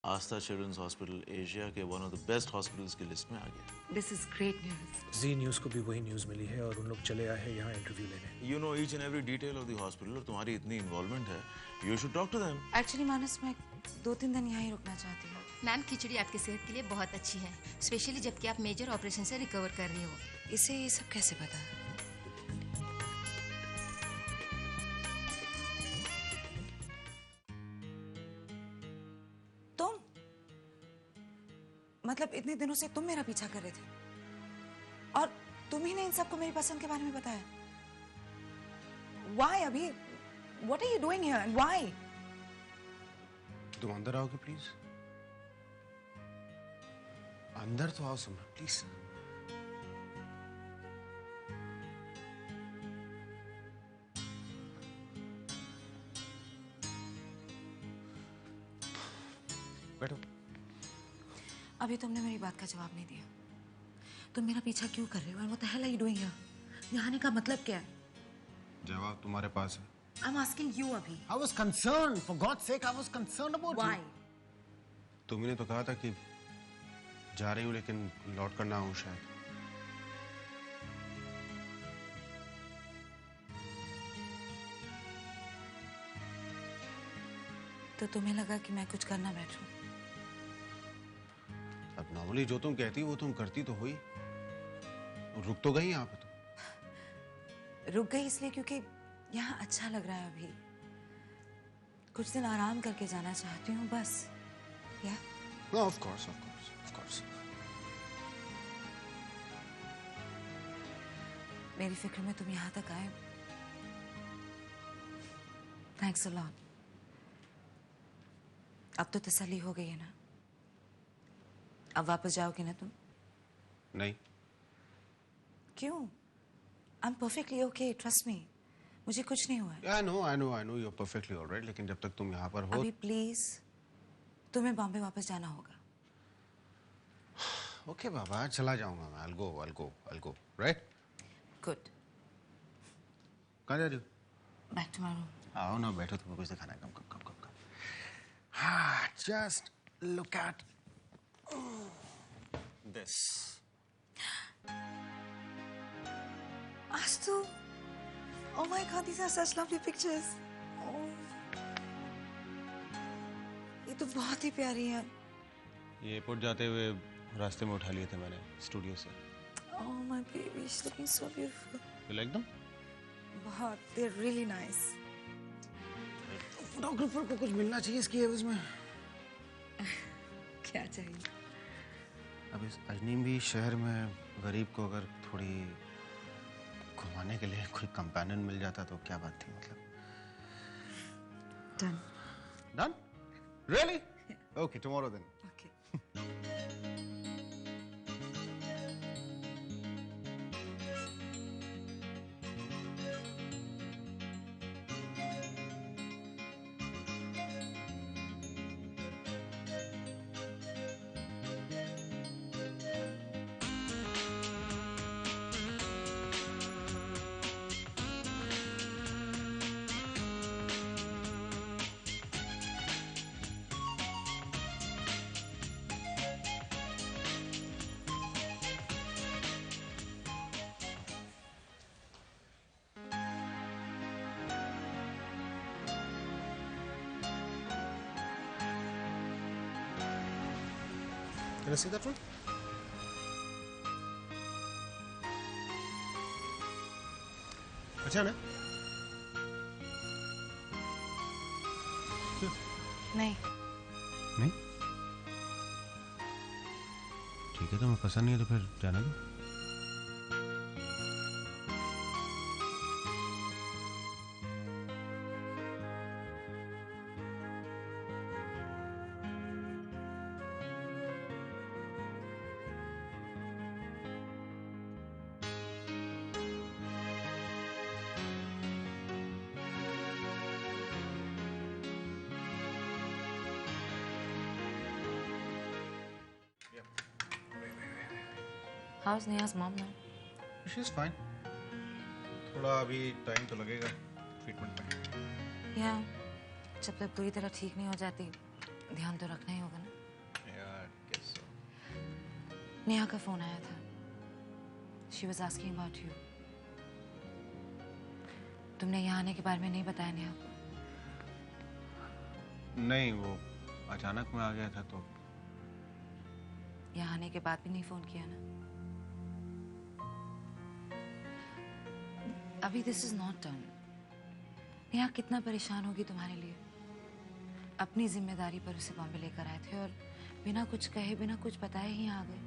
आस्था children's hospital Asia के one of the best hospitals की list में आ गया। This is great news. Zee News को भी वही न्यूज़ मिली है और उन लोग चले आए हैं यहाँ इंटरव्यू लेने। You know each and every detail of the hospital और तुम्हारी इतनी इन्वॉल्वमेंट है, you should talk to them. Actually Manas, मैं 2-3 दिन यहाँ ही रुकना चाहती हूँ। मैम, खिचड़ी आपकी सेहत के लिए बहुत अच्छी है, स्पेशली जबकि आप मेजर ऑपरेशन से रिकवर कर रही हो। इसे ये सब कैसे पता? तुम मतलब इतने दिनों से तुम मेरा पीछा कर रहे थे और तुम ही ने इन सबको मेरी पसंद के बारे में बताया? Why अभी? What are you doing here and why? तुम अंदर आओगे प्लीज? अंदर तो आओ सिमरन प्लीज। बैठो। अभी तुमने मेरी बात का जवाब नहीं दिया। तुम मेरा पीछा क्यों कर रहे हो? What the hell are you doing here? यहाँ आने का मतलब क्या है? जवाब तुम्हारे पास है। I'm asking you अभी। I was concerned, for God's sake, I was concerned about Why? you. तुमने तो कहा था कि जा रही हूँ लेकिन लौट कर ना हूँ शायद। तो तुम्हें लगा कि मैं कुछ करना बैठूं? अब नॉर्मली जो तुम कहती वो तुम करती तो हुई। और रुक तो गई यहाँ पे तुम। रुक गई इसलिए क्योंकि यहाँ अच्छा लग रहा है अभी। कुछ दिन आराम करके जाना चाहती हूँ बस। या? Of course, of course, of course. मेरी फिक्र में तुम यहाँ तक आए। Thanks a lot. अब तो तसल्ली हो गई है ना? अब वापस जाओगे ना तुम? नहीं। क्यों? I'm perfectly okay, trust me. मुझे कुछ नहीं हुआ है। I know, you're perfectly all right. लेकिन जब तक तुम यहाँ पर हो। अभी प्लीज तुम्हें बॉम्बे वापस जाना होगा। Okay, बाबा, चला जाऊंगा मैं। I'll go, right? Good. कहाँ जा रही हो? Back to my room. आओ ना, बैठो, तुम्हें कुछ दिखाना है। कम। हाँ, just look at this. Astu, oh my God, these are such lovely pictures. Oh, ये तो बहुत ही प्यारी है। ये एयरपोर्ट जाते हुए रास्ते में उठा लिए थे मैंने स्टूडियो से। Oh my baby, she's looking so beautiful. You like them? बहुत, they're really nice. फोटोग्राफर को कुछ मिलना चाहिए इसकी एवज में। क्या चाहिए? अब इस अजनबी शहर में गरीब को अगर थोड़ी घुमाने के लिए कोई कंपेनियन मिल जाता तो क्या बात थी मतलब। Done? Really? Yeah. Okay, tomorrow then. Okay. Can I see that one? अच्छा ना? नहीं। नहीं? ठीक है, तो मैं पसंद नहीं है तो फिर जाना दो। How's Neha's mom now? She's fine. थोड़ा अभी टाइम तो लगेगा ट्रीटमेंट में। या जब तक पूरी तरह ठीक नहीं हो जाती ध्यान तो रखना ही होगा ना। नेहा का फोन आया था। She was asking about you. तुमने यहाँ आने के बारे में नहीं बताया नेहा को? नहीं, वो अचानक में आ गया था तो। यहाँ आने के बाद भी नहीं फोन किया ना? अभी this is not done. Neha कितना परेशान होगी तुम्हारे लिए। अपनी जिम्मेदारी पर उसे बॉम्बे लेकर आए थे और बिना कुछ कहे, बिना कुछ बताए ही आ गए।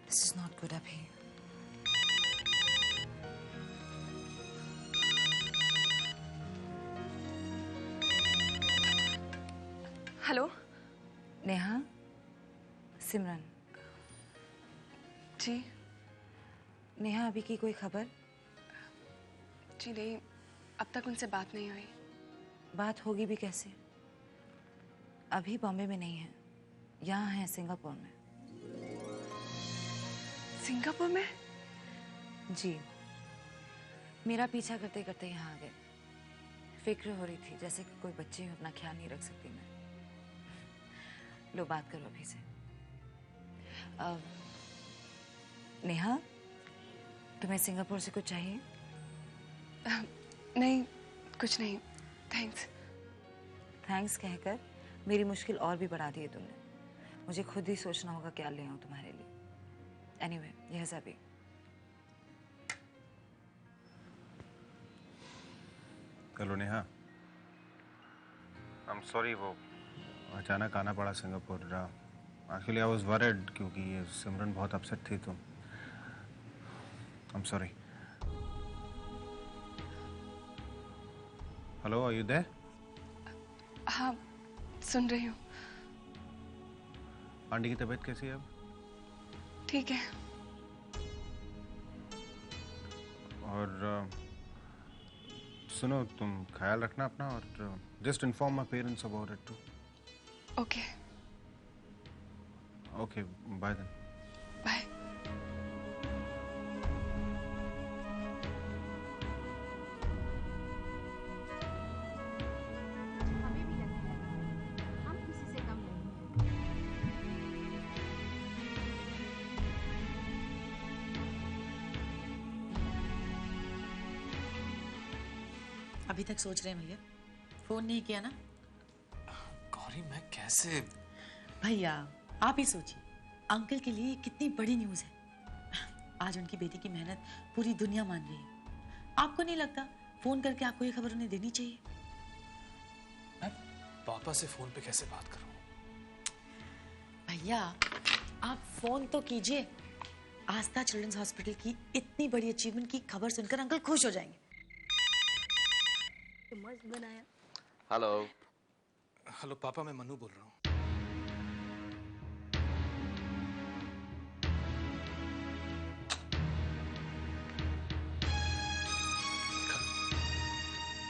दिस इज नॉट गुड अभी। हेलो नेहा, सिमरन। जी नेहा, अभी की कोई खबर? जी नहीं, अब तक उनसे बात नहीं हुई। बात होगी भी कैसे? अभी बॉम्बे में नहीं है, यहाँ है सिंगापुर में। सिंगापुर में? जी, मेरा पीछा करते करते यहाँ आ गए। फिक्र हो रही थी जैसे कि कोई बच्चे अपना ख्याल नहीं रख सकती मैं। लो बात करो अभी से। नेहा, तुम्हें सिंगापुर से कुछ चाहिए? नहीं, कुछ नहीं, थैंक्स। थैंक्स कहकर मेरी मुश्किल और भी बढ़ा दी है तुमने। मुझे खुद ही सोचना होगा क्या ले आऊं तुम्हारे लिए। एनीवे, यह सभी। Hello Neha, I am sorry, वो अचानक आना पड़ा Singapore. Actually I was worried क्योंकि ये सिमरन बहुत अपसेट थी तो I am sorry. Hello, are you there? हाँ, सुन रही हूँ। आंटी की तबीयत कैसी है अब? ठीक है। और सुनो, तुम ख्याल रखना अपना और just inform my parents about it too. Okay. Okay, bye then. Bye. हमें भी लगता है हम किसी से कम नहीं हैं। अभी तक सोच रहे हैं भैया? फोन नहीं किया ना? गौरी, मैं कैसे? भैया आप ही सोचिए, अंकल के लिए कितनी बड़ी न्यूज़ है। आज उनकी बेटी की मेहनत पूरी दुनिया मान रही है। आपको नहीं लगता फोन करके आपको ये खबर उन्हें देनी चाहिए? मैं पापा से फोन पे कैसे बात करूं? भैया आप फोन तो कीजिए। आस्था चिल्ड्रंस हॉस्पिटल की इतनी बड़ी अचीवमेंट की खबर सुनकर अंकल खुश हो जाएंगे। मस्त बनाया। हेलो। हेलो पापा, मैं मनु बोल रहा हूँ।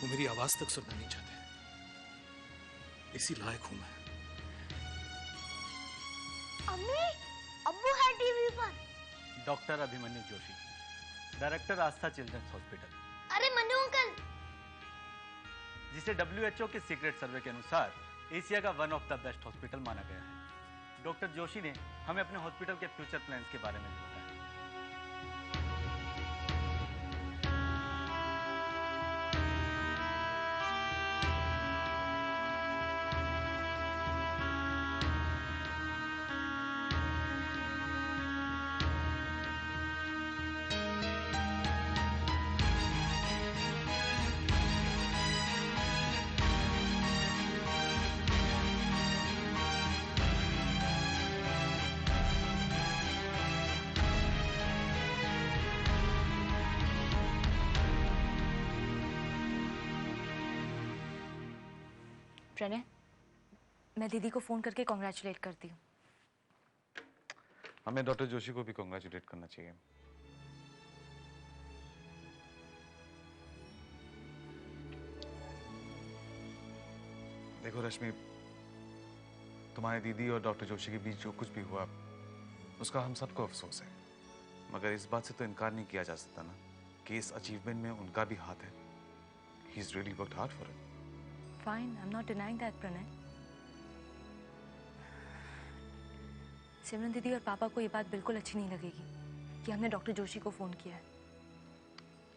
वो मेरी आवाज तक सुनना नहीं चाहते, इसी लायक हूं मैं। अम्मी, अब्बू है टीवी पर। डॉक्टर अभिमन्यु जोशी, डायरेक्टर आस्था चिल्ड्रंस हॉस्पिटल। अरे मनु अंकल, जिसे WHO के सीक्रेट सर्वे के अनुसार एशिया का one of the best hospital माना गया है। डॉक्टर जोशी ने हमें अपने हॉस्पिटल के फ्यूचर प्लान्स के बारे में बताया। प्रणय, मैं दीदी को फोन करके कॉन्ग्रेचुलेट करती हूँ। हमें डॉक्टर जोशी को भी कॉन्ग्रेचुलेट करना चाहिए। देखो रश्मि, तुम्हारी दीदी और डॉक्टर जोशी के बीच जो कुछ भी हुआ उसका हम सबको अफसोस है, मगर इस बात से तो इनकार नहीं किया जा सकता ना कि इस अचीवमेंट में उनका भी हाथ है। He's really worked hard for it. Fine, I'm not denying that, Pranay. सिमरन दीदी और पापा को ये बात बिल्कुल अच्छी नहीं लगेगी कि हमने डॉक्टर जोशी को फोन किया है।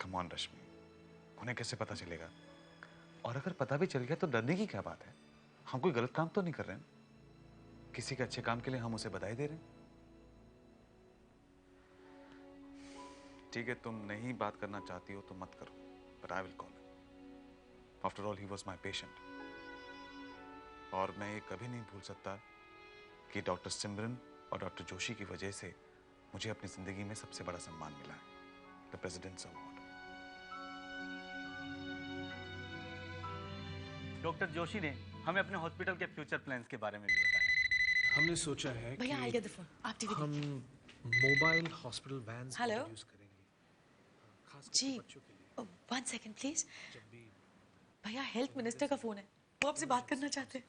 कम ऑन रश्मि, उन्हें कैसे पता चलेगा? और अगर पता भी चल गया तो डरने की क्या बात है? हम कोई गलत काम तो नहीं कर रहे हैं। किसी के अच्छे काम के लिए हम उसे बधाई दे रहे हैं। ठीक है, तुम नहीं बात करना चाहती हो तो मत करो, but I will call him. After all he was my patient. और मैं ये कभी नहीं भूल सकता कि डॉक्टर सिमरन और डॉक्टर जोशी की वजह से मुझे अपनी जिंदगी में सबसे बड़ा सम्मान मिला है, the president's award. Doctor Joshi ने हमें अपने हॉस्पिटल के फ्यूचर प्लान्स के बारे में भी बताया। हमने सोचा है भैया आई कि गेट द फोन, आप टीवी हम mobile hospital vans Hello? Use करेंगे, खास जी करके बच्चों के लिए। 1 सेकंड प्लीज। जब भी भैया हेल्थ मिनिस्टर का फोन है, वो आपसे बात करना चाहते हैं।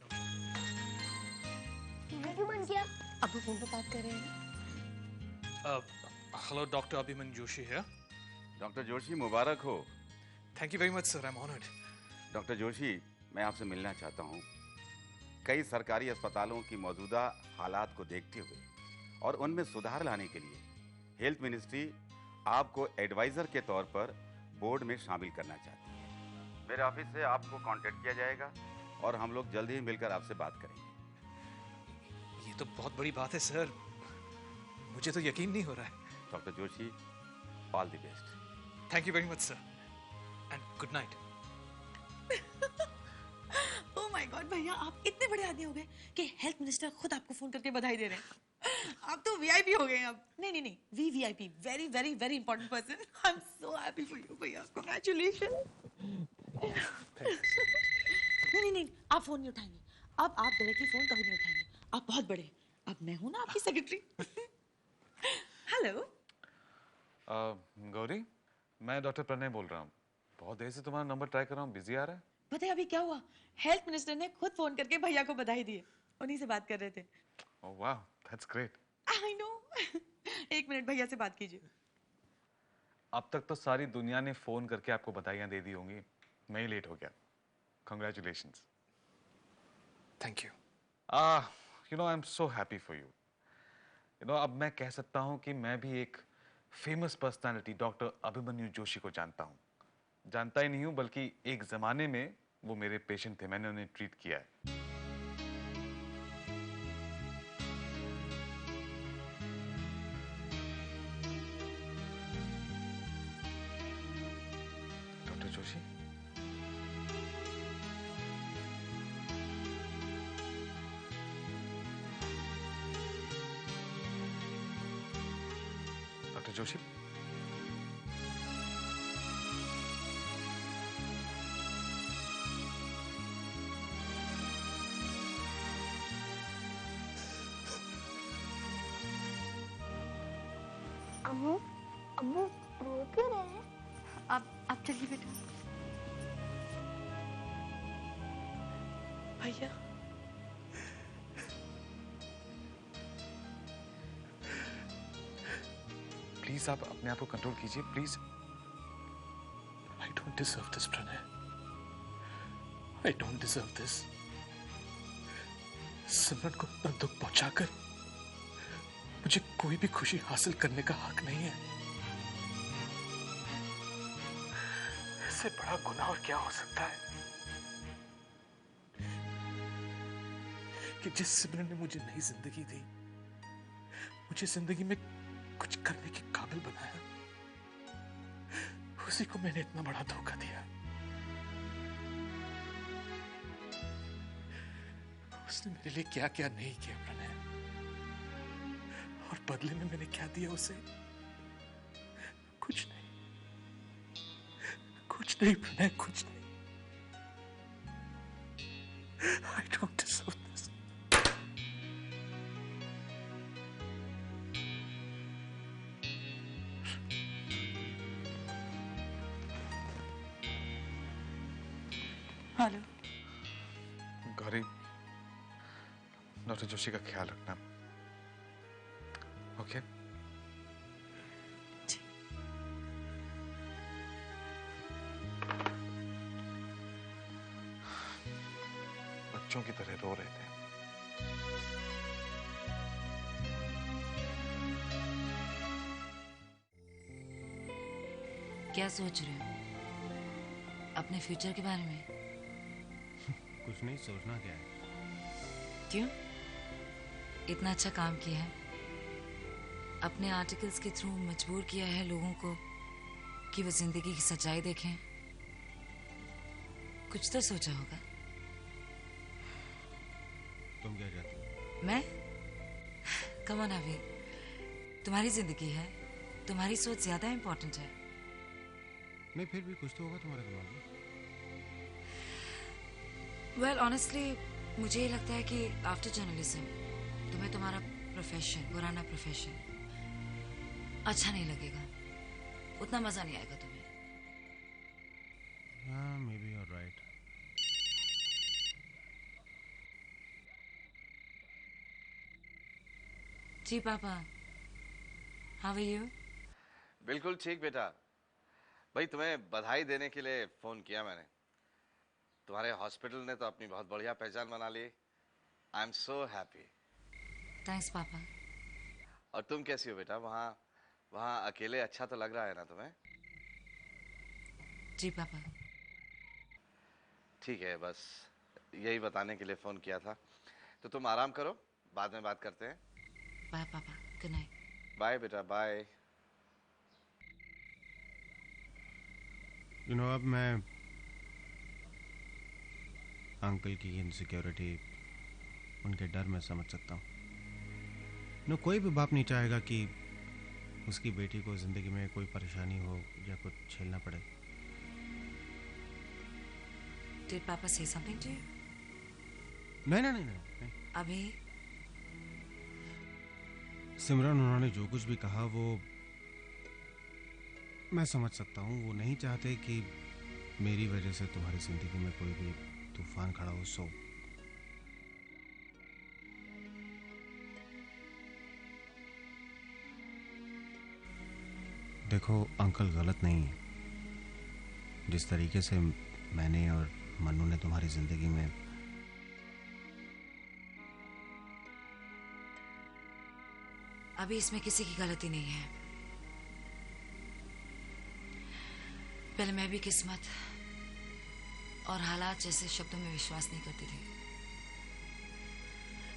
टीवी क्यों बंद किया? अब वो फोन पर बात कर रहे हैं। हेलो डॉक्टर अभिमन्यु जोशी है। डॉक्टर जोशी मुबारक हो। Thank you very much sir, I am honoured. Doctor Joshi, मैं आपसे मिलना चाहता हूँ। कई सरकारी अस्पतालों की मौजूदा हालात को देखते हुए और उनमें सुधार लाने के लिए हेल्थ मिनिस्ट्री आपको एडवाइजर के तौर पर बोर्ड में शामिल करना चाहती है। मेरे ऑफिस से आपको कांटेक्ट किया जाएगा और हम लोग जल्द ही मिलकर आपसे बात करेंगे। ये तो बहुत बड़ी बात है सर, मुझे तो यकीन नहीं हो रहा है। Doctor Joshi, all the best. Thank you very much sir and good night. Oh my God भैया, आप इतने बड़े आदमी हो गए कि हेल्थ मिनिस्टर खुद आपको फोन करके बधाई दे रहे हैं। आप तो वीआईपी हो गए अब। नहीं, VVIP, very very very important person. I am so happy for you भैया, कांग्रेचुलेशन। नहीं, आप फोन नहीं उठाएंगे। अब आप डायरेक्टली फोन कभी नहीं उठाएंगे। आप बहुत बड़े, अब मैं हूं ना आपकी सेक्रेटरी। हेलो गौरी, मैं डॉक्टर प्रणय बोल रहा हूँ। बहुत देर से तुम्हारा नंबर ट्राई कर रहा हूँ, बिजी आ रहा है। पता है अभी क्या हुआ? हेल्थ मिनिस्टर ने खुद फोन करके भैया को बधाई दी है, उन्हीं से बात कर रहे थे। ओह वाह, that's great. I know. 1 minute भैया से बात कीजिए। अब तक तो सारी दुनिया ने फोन करके आपको बधाइयां दे दी होंगी, मैं ही लेट हो गया। Congratulations. Thank you. You know, I'm so happy for you. You know, अब मैं कह सकता हूँ कि मैं भी एक famous personality doctor Abhimanyu Joshi को जानता हूँ। जानता ही नहीं हूँ, बल्कि एक जमाने में वो मेरे पेशेंट थे, मैंने उन्हें ट्रीट किया है। डॉक्टर जोशी, डॉक्टर जोशी, अम्मू, अम्मू रो क्यों रहे हैं? आप चलिए बेटा। भैया प्लीज आप अपने आप को कंट्रोल कीजिए, please. I don't deserve this, Pranay. I don't deserve this. सिमरन को इतना दुख पहुंचाकर मुझे कोई भी खुशी हासिल करने का हक नहीं है। इससे बड़ा गुनाह और क्या हो सकता है कि जिस सिमरन ने मुझे नई जिंदगी दी, मुझे जिंदगी में कुछ करने के काबिल बनाया, उसी को मैंने इतना बड़ा धोखा दिया। उसने मेरे लिए क्या क्या नहीं किया प्रणय, और बदले में मैंने क्या दिया उसे? कुछ नहीं प्रणय, कुछ नहीं। I don't deserve this. Hello. Gauri, doctor Joshi का ख्याल रखना, ओके? बच्चों की तरह रो रहे थे। क्या सोच रहे हो? अपने फ्यूचर के बारे में? कुछ नहीं, सोचना क्या है। क्यों? इतना अच्छा काम किया है, अपने आर्टिकल्स के थ्रू मजबूर किया है लोगों को कि वो जिंदगी की सच्चाई देखें। कुछ तो सोचा होगा। तुम क्या चाहती हो? मैं? कम ऑन अभी, तुम्हारी जिंदगी है, तुम्हारी सोच ज्यादा इम्पोर्टेंट है। नहीं, फिर भी कुछ तो होगा तुम्हारे दिमाग में। वेल ऑनेस्टली मुझे ये लगता है कि आफ्टर जर्नलिज्म तुम्हें तुम्हारा प्रोफेशन, पुराना प्रोफेशन अच्छा नहीं लगेगा, उतना मजा नहीं आएगा तुम्हें। हाँ, maybe you are right. जी पापा, हाउ आर यू? बिल्कुल ठीक बेटा। भाई तुम्हें बधाई देने के लिए फोन किया मैंने। तुम्हारे हॉस्पिटल ने तो अपनी बहुत बढ़िया पहचान बना ली। I am so happy. Thanks पापा। और तुम कैसी हो बेटा? वहाँ अकेले अच्छा तो लग रहा है ना तुम्हें? जी पापा। ठीक है, बस यही बताने के लिए फोन किया था। तो तुम आराम करो, बाद में बात करते हैं। बाय पापा, गुड नाइट। बाय बेटा, बाय। यू नो, अब मैं अंकल की इनसिक्योरिटी, उनके डर में समझ सकता हूँ। नो, कोई भी बाप नहीं चाहेगा कि उसकी बेटी को जिंदगी में कोई परेशानी हो या कुछ झेलना पड़े। Did Papa say something to you? नहीं। अभी सिमरन, उन्होंने जो कुछ भी कहा वो मैं समझ सकता हूँ। वो नहीं चाहते कि मेरी वजह से तुम्हारी जिंदगी में कोई भी तूफान खड़ा हो। सो देखो, अंकल गलत नहीं है। जिस तरीके से मैंने और मन्नू ने तुम्हारी जिंदगी में अभी इसमें किसी की गलती नहीं है। पहले मैं भी किस्मत और हालात जैसे शब्दों में विश्वास नहीं करती थी,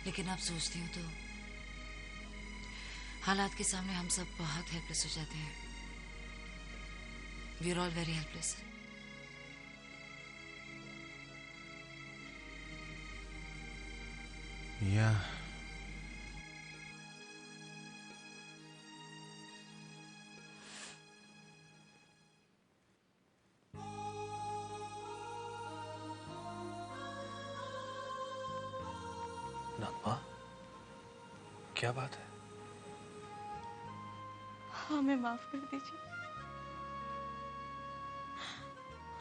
लेकिन अब सोचती हूँ तो हालात के सामने हम सब बहुत हेल्पलेस हो जाते हैं। We are all very helpless. या नगमा, क्या बात है? हमें माफ कर दीजिए।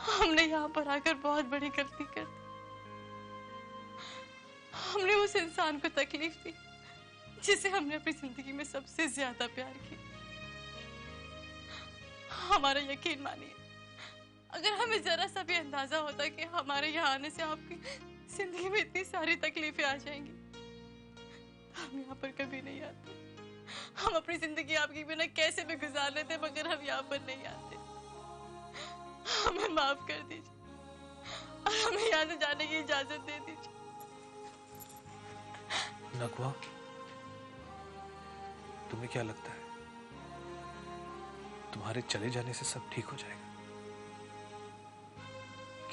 हमने यहाँ पर आकर बहुत बड़ी गलती कर दी। हमने उस इंसान को तकलीफ दी जिसे हमने अपनी जिंदगी में सबसे ज्यादा प्यार किया। हमारा यकीन मानिए, अगर हमें जरा सा भी अंदाजा होता कि हमारे यहाँ आने से आपकी जिंदगी में इतनी सारी तकलीफें आ जाएंगी, हम यहाँ पर कभी नहीं आते। हम अपनी जिंदगी आपके बिना कैसे भी गुजार लेते, मगर हम यहाँ पर नहीं आते। हमें माफ कर दीजिए और हमें यहाँ से जाने की इजाजत दे दीजिए। नगमा, तुम्हें क्या लगता है तुम्हारे चले जाने से सब ठीक हो जाएगा?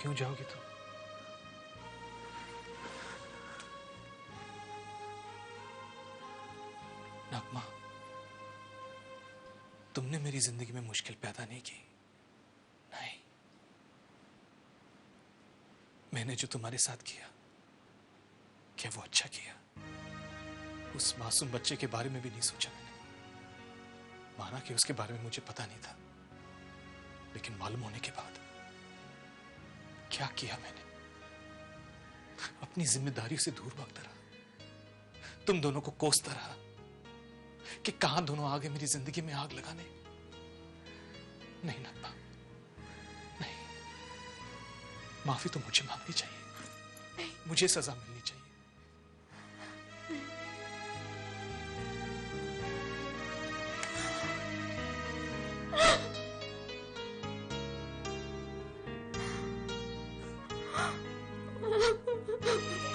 क्यों जाओगी तुम? नगमा, तुमने मेरी जिंदगी में मुश्किल पैदा नहीं की। नहीं, मैंने जो तुम्हारे साथ किया, क्या वो अच्छा किया? उस मासूम बच्चे के बारे में भी नहीं सोचा मैंने। माना कि उसके बारे में मुझे पता नहीं था, लेकिन मालूम होने के बाद क्या किया मैंने? अपनी जिम्मेदारियों से दूर भागता रहा, तुम दोनों को कोसता रहा कि कहां दोनों आगे मेरी जिंदगी में आग लगाने। नहीं नगमा, नहीं, माफी तो मुझे मांगनी चाहिए, मुझे सजा मिलनी चाहिए। है